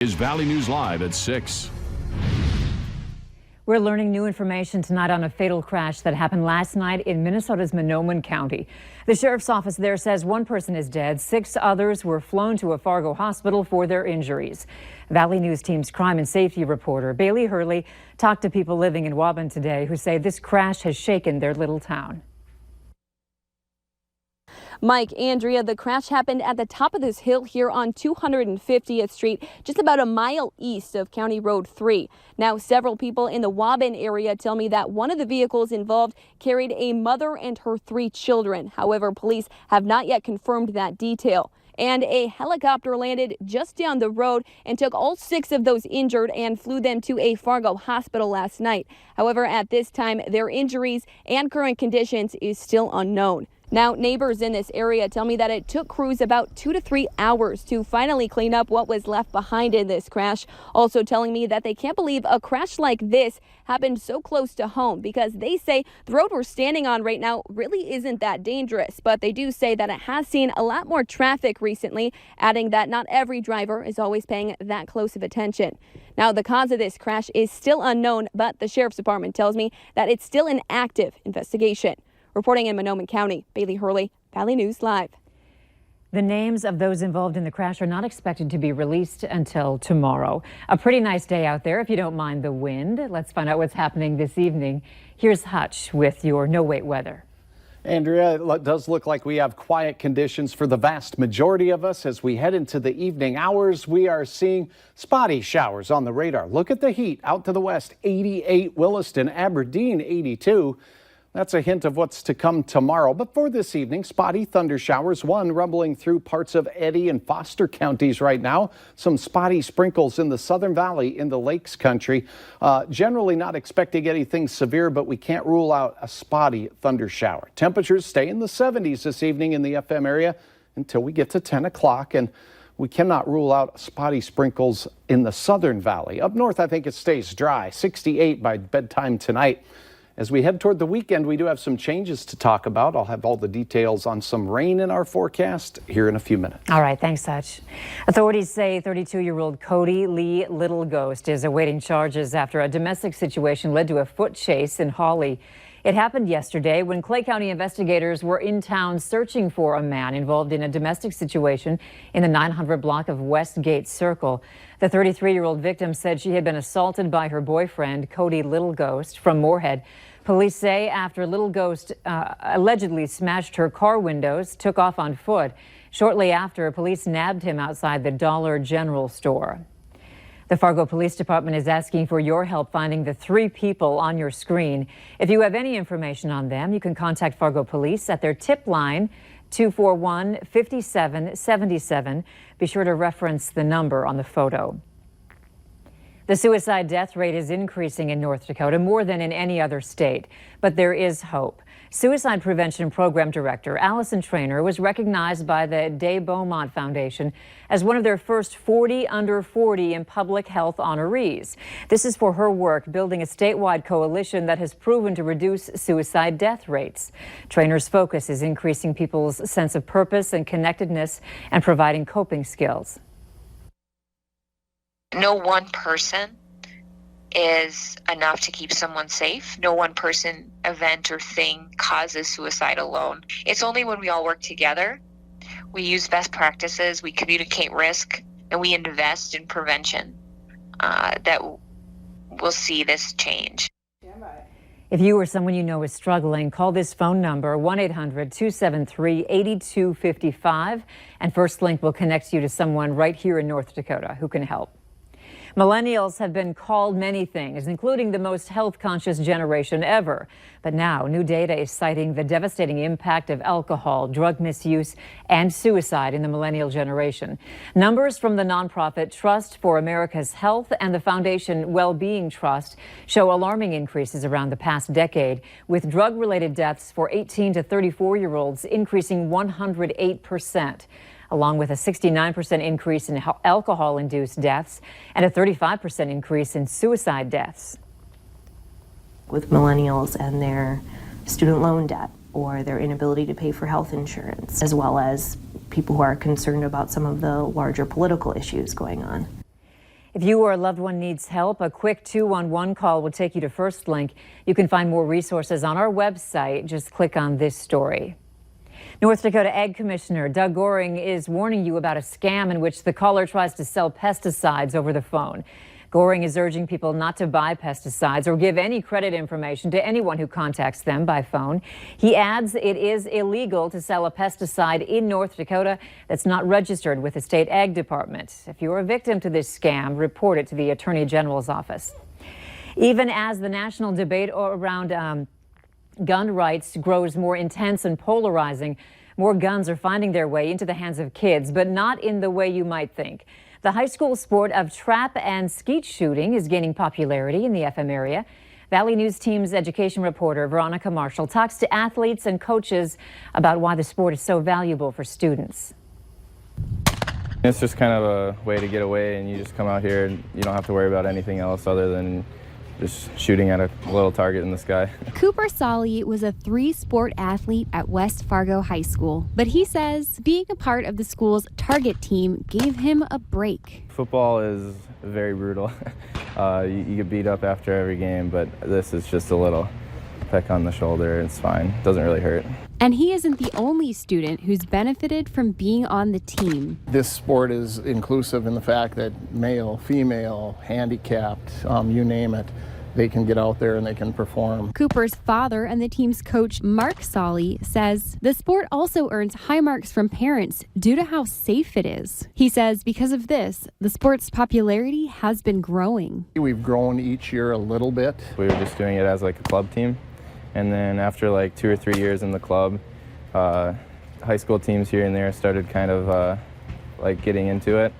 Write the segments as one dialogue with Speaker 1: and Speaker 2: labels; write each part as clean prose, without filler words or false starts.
Speaker 1: Is Valley News Live at 6.
Speaker 2: We're learning new information tonight on a fatal crash that happened last night in Minnesota's Mahnomen County. The sheriff's office there says one person is dead. 6 others were flown to a Fargo hospital for their injuries. Valley News Team's crime and safety reporter Bailey Hurley talked to people living in Waban today who say this crash has shaken their little town.
Speaker 3: Mike, Andrea, the crash happened at the top of this hill here on 250th Street, just about a mile east of County Road 3. Now, several people in the Waban area tell me that one of the vehicles involved carried a mother and her 3 children. However, police have not yet confirmed that detail. And a helicopter landed just down the road and took all 6 of those injured and flew them to a Fargo hospital last night. However, at this time, their injuries and current conditions is still unknown. Now, neighbors in this area tell me that it took crews about 2 to 3 hours to finally clean up what was left behind in this crash. Also telling me that they can't believe a crash like this happened so close to home because they say the road we're standing on right now really isn't that dangerous. But they do say that it has seen a lot more traffic recently, adding that not every driver is always paying that close of attention. Now, the cause of this crash is still unknown, but the sheriff's department tells me that it's still an active investigation. Reporting in Mahnomen County, Bailey Hurley, Valley News Live.
Speaker 2: The names of those involved in the crash are not expected to be released until tomorrow. A pretty nice day out there if you don't mind the wind. Let's find out what's happening this evening. Here's Hutch with your no-wait weather.
Speaker 4: Andrea, it does look like we have quiet conditions for the vast majority of us. As we head into the evening hours, we are seeing spotty showers on the radar. Look at the heat out to the west, 88 Williston, Aberdeen, 82. That's a hint of what's to come tomorrow. But for this evening, spotty thunder showers, one rumbling through parts of Eddy and Foster counties right now. Some spotty sprinkles in the Southern Valley in the Lakes country. Generally not expecting anything severe, but we can't rule out a spotty thunder shower. Temperatures stay in the 70s this evening in the FM area until we get to 10 o'clock. And we cannot rule out spotty sprinkles in the Southern Valley. Up north, I think it stays dry. 68 by bedtime tonight. As we head toward the weekend, we do have some changes to talk about. I'll have all the details on some rain in our forecast here in a few minutes.
Speaker 2: All right, thanks, Hutch. Authorities say 32-year-old Cody Lee Littleghost is awaiting charges after a domestic situation led to a foot chase in Hawley. It happened yesterday when Clay County investigators were in town searching for a man involved in a domestic situation in the 900 block of Westgate Circle. The 33-year-old victim said she had been assaulted by her boyfriend, Cody Littleghost, from Moorhead. Police say after Littleghost allegedly smashed her car windows, took off on foot. Shortly after, police nabbed him outside the Dollar General store. The Fargo Police Department is asking for your help finding the 3 people on your screen. If you have any information on them, you can contact Fargo Police at their tip line, 241-5777. Be sure to reference the number on the photo. The suicide death rate is increasing in North Dakota more than in any other state, but there is hope. Suicide Prevention Program Director Allison Trainer was recognized by the Day Beaumont Foundation as one of their first 40 under 40 in public health honorees. This is for her work building a statewide coalition that has proven to reduce suicide death rates. Trainer's focus is increasing people's sense of purpose and connectedness and providing coping skills.
Speaker 5: No one person is enough to keep someone safe. No one person, event, or thing causes suicide alone. It's only when we all work together, we use best practices, we communicate risk, and we invest in prevention that we'll see this change.
Speaker 2: If you or someone you know is struggling, call this phone number, 1-800-273-8255, and First Link will connect you to someone right here in North Dakota who can help. Millennials have been called many things, including the most health-conscious generation ever. But now, new data is citing the devastating impact of alcohol, drug misuse, and suicide in the millennial generation. Numbers from the nonprofit Trust for America's Health and the Foundation Wellbeing Trust show alarming increases around the past decade, with drug-related deaths for 18 to 34-year-olds increasing 108%. Along with a 69% increase in alcohol-induced deaths and a 35% increase in suicide deaths.
Speaker 6: With millennials and their student loan debt or their inability to pay for health insurance, as well as people who are concerned about some of the larger political issues going on.
Speaker 2: If you or a loved one needs help, a quick 211 call will take you to First Link. You can find more resources on our website. Just click on this story. North Dakota Ag Commissioner Doug Goring is warning you about a scam in which the caller tries to sell pesticides over the phone. Goring is urging people not to buy pesticides or give any credit information to anyone who contacts them by phone. He adds it is illegal to sell a pesticide in North Dakota that's not registered with the state ag department. If you're a victim to this scam, report it to the Attorney General's office. Even as the national debate around gun rights grows more intense and polarizing, more guns are finding their way into the hands of kids, but not in the way you might think. The high school sport of trap and skeet shooting is gaining popularity in the FM area. Valley News Team's education reporter Veronica Marshall talks to athletes and coaches about why the sport is so valuable for students.
Speaker 7: It's just kind of a way to get away, and you just come out here and you don't have to worry about anything else other than just shooting at a little target in the sky.
Speaker 8: Cooper Solly was a three-sport athlete at West Fargo High School, but he says being a part of the school's target team gave him a break.
Speaker 7: Football is very brutal. You get beat up after every game, but this is just a little peck on the shoulder. It's fine. It doesn't really hurt.
Speaker 8: And he isn't the only student who's benefited from being on the team.
Speaker 9: This sport is inclusive in the fact that male, female, handicapped, you name it, they can get out there and they can perform.
Speaker 8: Cooper's father and the team's coach, Mark Solly, says the sport also earns high marks from parents due to how safe it is. He says because of this, the sport's popularity has been growing.
Speaker 9: We've grown each year a little bit.
Speaker 7: We were just doing it as like a club team. And then after like 2 or 3 years in the club, high school teams here and there started kind of like getting into it.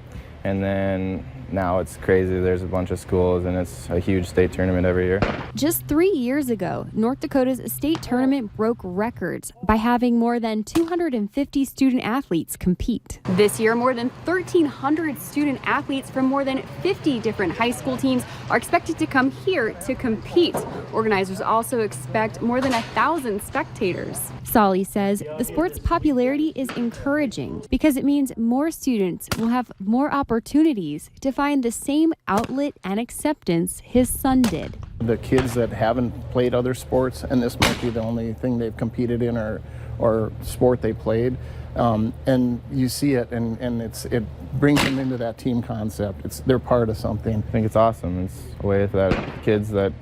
Speaker 7: And then now it's crazy. There's a bunch of schools and it's a huge state tournament every year.
Speaker 8: Just 3 years ago, North Dakota's state tournament broke records by having more than 250 student athletes compete. This year, more than 1,300 student athletes from more than 50 different high school teams are expected to come here to compete. Organizers also expect more than 1,000 spectators. Solly says the sport's popularity is encouraging because it means more students will have more opportunities to find the same outlet and acceptance his son did.
Speaker 9: The kids that haven't played other sports, and this might be the only thing they've competed in or sport they played, and you see it, and it brings them into that team concept. They're part of something.
Speaker 7: I think it's awesome. It's a way that kids that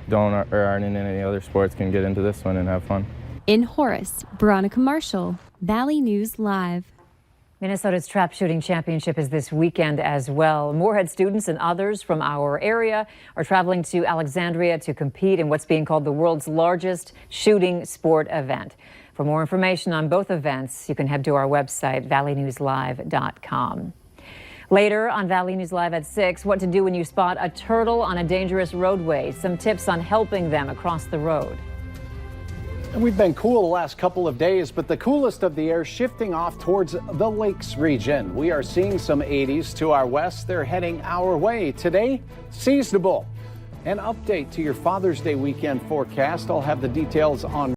Speaker 7: don't or aren't in any other sports can get into this one and have fun.
Speaker 8: In Horace, Veronica Marshall, Valley News Live.
Speaker 2: Minnesota's Trap Shooting Championship is this weekend as well. Moorhead students and others from our area are traveling to Alexandria to compete in what's being called the world's largest shooting sport event. For more information on both events, you can head to our website, valleynewslive.com. Later on Valley News Live at 6, what to do when you spot a turtle on a dangerous roadway. Some tips on helping them across the road.
Speaker 4: We've been cool the last couple of days, but the coolest of the air shifting off towards the lakes region. We are seeing some 80s to our west. They're heading our way. Today, seasonable. An update to your Father's Day weekend forecast. I'll have the details on